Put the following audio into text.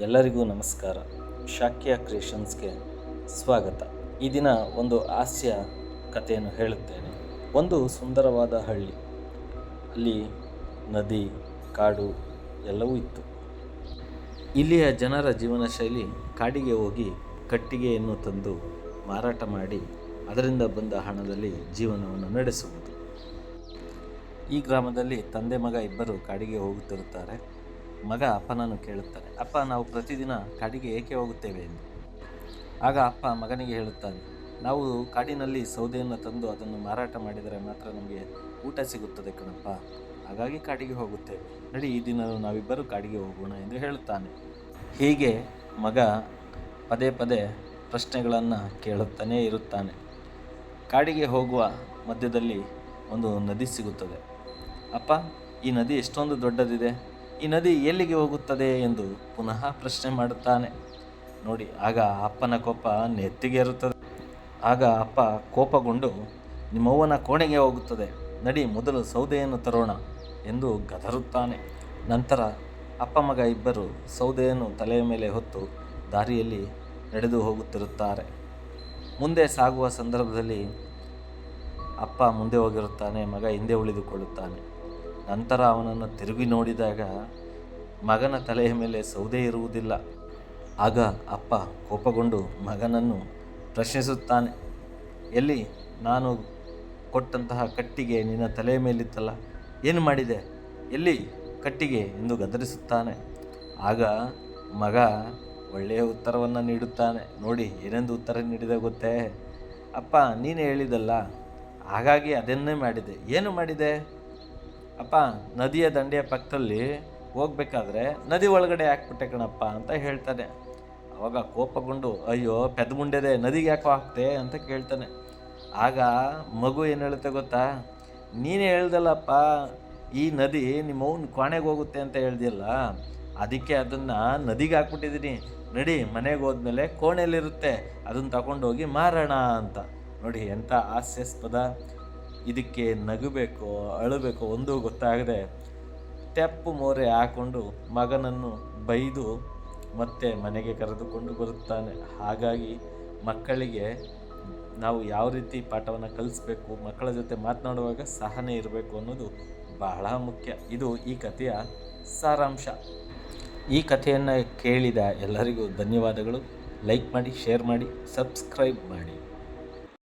ಎಲ್ಲರಿಗೂ ನಮಸ್ಕಾರ. ಶಾಕ್ಯ ಕ್ರಿಯೇಷನ್ಸ್ಗೆ ಸ್ವಾಗತ. ಈ ದಿನ ಒಂದು ಹಾಸ್ಯ ಕಥೆಯನ್ನು ಹೇಳುತ್ತೇನೆ. ಒಂದು ಸುಂದರವಾದ ಹಳ್ಳಿ. ಅಲ್ಲಿ ನದಿ, ಕಾಡು ಎಲ್ಲವೂ ಇತ್ತು. ಇಲ್ಲಿಯ ಜನರ ಜೀವನ ಶೈಲಿ ಕಾಡಿಗೆ ಹೋಗಿ ಕಟ್ಟಿಗೆಯನ್ನು ತಂದು ಮಾರಾಟ ಮಾಡಿ ಅದರಿಂದ ಬಂದ ಹಣದಲ್ಲಿ ಜೀವನವನ್ನು ನಡೆಸುವುದು. ಈ ಗ್ರಾಮದಲ್ಲಿ ತಂದೆ ಮಗ ಇಬ್ಬರು ಕಾಡಿಗೆ ಹೋಗುತ್ತಿರುತ್ತಾರೆ. ಮಗ ಅಪ್ಪನನ್ನು ಕೇಳುತ್ತಾನೆ, ಅಪ್ಪ, ನಾವು ಪ್ರತಿದಿನ ಕಾಡಿಗೆ ಏಕೆ ಹೋಗುತ್ತೇವೆ ಎಂದು. ಆಗ ಅಪ್ಪ ಮಗನಿಗೆ ಹೇಳುತ್ತಾನೆ, ನಾವು ಕಾಡಿನಲ್ಲಿ ಸೌದೆಯನ್ನು ತಂದು ಅದನ್ನು ಮಾರಾಟ ಮಾಡಿದರೆ ಮಾತ್ರ ನಮಗೆ ಊಟ ಸಿಗುತ್ತದೆ ಕಣಪ್ಪ, ಹಾಗಾಗಿ ಕಾಡಿಗೆ ಹೋಗುತ್ತೇವೆ. ನಡಿ, ಈ ದಿನ ನಾವಿಬ್ಬರು ಕಾಡಿಗೆ ಹೋಗೋಣ ಎಂದು ಹೇಳುತ್ತಾನೆ. ಹೀಗೆ ಮಗ ಪದೇ ಪದೇ ಪ್ರಶ್ನೆಗಳನ್ನು ಕೇಳುತ್ತಾನೇ ಇರುತ್ತಾನೆ. ಕಾಡಿಗೆ ಹೋಗುವ ಮಧ್ಯದಲ್ಲಿ ಒಂದು ನದಿ ಸಿಗುತ್ತದೆ. ಅಪ್ಪ, ಈ ನದಿ ಎಷ್ಟೊಂದು ದೊಡ್ಡದಿದೆ, ಈ ನದಿ ಎಲ್ಲಿಗೆ ಹೋಗುತ್ತದೆ ಎಂದು ಪುನಃ ಪ್ರಶ್ನೆ ಮಾಡುತ್ತಾನೆ. ನೋಡಿ, ಆಗ ಅಪ್ಪನ ಕೋಪ ನೆತ್ತಿಗೇರುತ್ತದೆ. ಆಗ ಅಪ್ಪ ಕೋಪಗೊಂಡು, ನಿಮ್ಮವ್ವನ ಕೋಣೆಗೆ ಹೋಗುತ್ತದೆ, ನಡಿ ಮೊದಲು ಸೌದೆಯನ್ನು ತರೋಣ ಎಂದು ಗದರುತ್ತಾನೆ. ನಂತರ ಅಪ್ಪ ಮಗ ಇಬ್ಬರು ಸೌದೆಯನ್ನು ತಲೆಯ ಮೇಲೆ ಹೊತ್ತು ದಾರಿಯಲ್ಲಿ ನಡೆದು ಹೋಗುತ್ತಿರುತ್ತಾರೆ. ಮುಂದೆ ಸಾಗುವ ಸಂದರ್ಭದಲ್ಲಿ ಅಪ್ಪ ಮುಂದೆ ಹೋಗಿರುತ್ತಾನೆ, ಮಗ ಹಿಂದೆ ಉಳಿದುಕೊಳ್ಳುತ್ತಾನೆ. ನಂತರ ಅವನನ್ನು ತಿರುಗಿ ನೋಡಿದಾಗ ಮಗನ ತಲೆಯ ಮೇಲೆ ಸೌದೆ ಇರುವುದಿಲ್ಲ. ಆಗ ಅಪ್ಪ ಕೋಪಗೊಂಡು ಮಗನನ್ನು ಪ್ರಶ್ನಿಸುತ್ತಾನೆ, ಎಲ್ಲಿ ನಾನು ಕೊಟ್ಟಂತಹ ಕಟ್ಟಿಗೆ ನಿನ್ನ ತಲೆಯ ಮೇಲಿತ್ತಲ್ಲ, ಏನು ಮಾಡಿದೆ, ಎಲ್ಲಿ ಕಟ್ಟಿಗೆ ಎಂದು ಗದರಿಸುತ್ತಾನೆ. ಆಗ ಮಗ ಒಳ್ಳೆಯ ಉತ್ತರವನ್ನು ನೀಡುತ್ತಾನೆ. ನೋಡಿ, ಏನೆಂದು ಉತ್ತರ ನೀಡಿದೆ ಗೊತ್ತೇ? ಅಪ್ಪ, ನೀನೇ ಹೇಳಿದಲ್ಲ, ಹಾಗಾಗಿ ಅದನ್ನೇ ಮಾಡಿದೆ. ಏನು ಮಾಡಿದೆ? ಅಪ್ಪ, ನದಿಯ ದಂಡೆಯ ಪಕ್ಕದಲ್ಲಿ ಹೋಗ್ಬೇಕಾದ್ರೆ ನದಿ ಒಳಗಡೆ ಹಾಕ್ಬಿಟ್ಟೆ ಕಣಪ್ಪ ಅಂತ ಹೇಳ್ತಾನೆ. ಅವಾಗ ಕೋಪಗೊಂಡು, ಅಯ್ಯೋ ಪೆದ್ಮುಂಡೆದೆ, ನದಿಗೆ ಯಾಕೋ ಹಾಕ್ತೆ ಅಂತ ಕೇಳ್ತಾನೆ. ಆಗ ಮಗು ಏನು ಹೇಳುತ್ತೆ ಗೊತ್ತಾ? ನೀನೇ ಹೇಳ್ದಲ್ಲಪ್ಪ, ಈ ನದಿ ನಿಮ್ಮವ್ನ ಕೋಣೆಗೆ ಹೋಗುತ್ತೆ ಅಂತ ಹೇಳ್ದಿಲ್ಲ, ಅದಕ್ಕೆ ಅದನ್ನು ನದಿಗೆ ಹಾಕ್ಬಿಟ್ಟಿದ್ದೀನಿ, ನಡಿ ಮನೆಗೆ ಹೋದ್ಮೇಲೆ ಕೋಣೆಯಲ್ಲಿರುತ್ತೆ, ಅದನ್ನು ತಗೊಂಡೋಗಿ ಮಾರೋಣ ಅಂತ. ನೋಡಿ, ಎಂಥ ಹಾಸ್ಯಾಸ್ಪದ. ಇದಕ್ಕೆ ನಗಬೇಕೋ ಅಳಬೇಕೋ ಒಂದೂ ಗೊತ್ತಾಗದೆ ತೆಪ್ಪು ಮೋರೆ ಹಾಕ್ಕೊಂಡು ಮಗನನ್ನು ಬೈದು ಮತ್ತೆ ಮನೆಗೆ ಕರೆದುಕೊಂಡು ಬರುತ್ತಾನೆ. ಹಾಗಾಗಿ ಮಕ್ಕಳಿಗೆ ನಾವು ಯಾವ ರೀತಿ ಪಾಠವನ್ನು ಕಲಿಸ್ಬೇಕು, ಮಕ್ಕಳ ಜೊತೆ ಮಾತನಾಡುವಾಗ ಸಹನೆ ಇರಬೇಕು ಅನ್ನೋದು ಬಹಳ ಮುಖ್ಯ. ಇದು ಈ ಕಥೆಯ ಸಾರಾಂಶ. ಈ ಕಥೆಯನ್ನು ಕೇಳಿದ ಎಲ್ಲರಿಗೂ ಧನ್ಯವಾದಗಳು. ಲೈಕ್ ಮಾಡಿ, ಶೇರ್ ಮಾಡಿ, ಸಬ್ಸ್ಕ್ರೈಬ್ ಮಾಡಿ.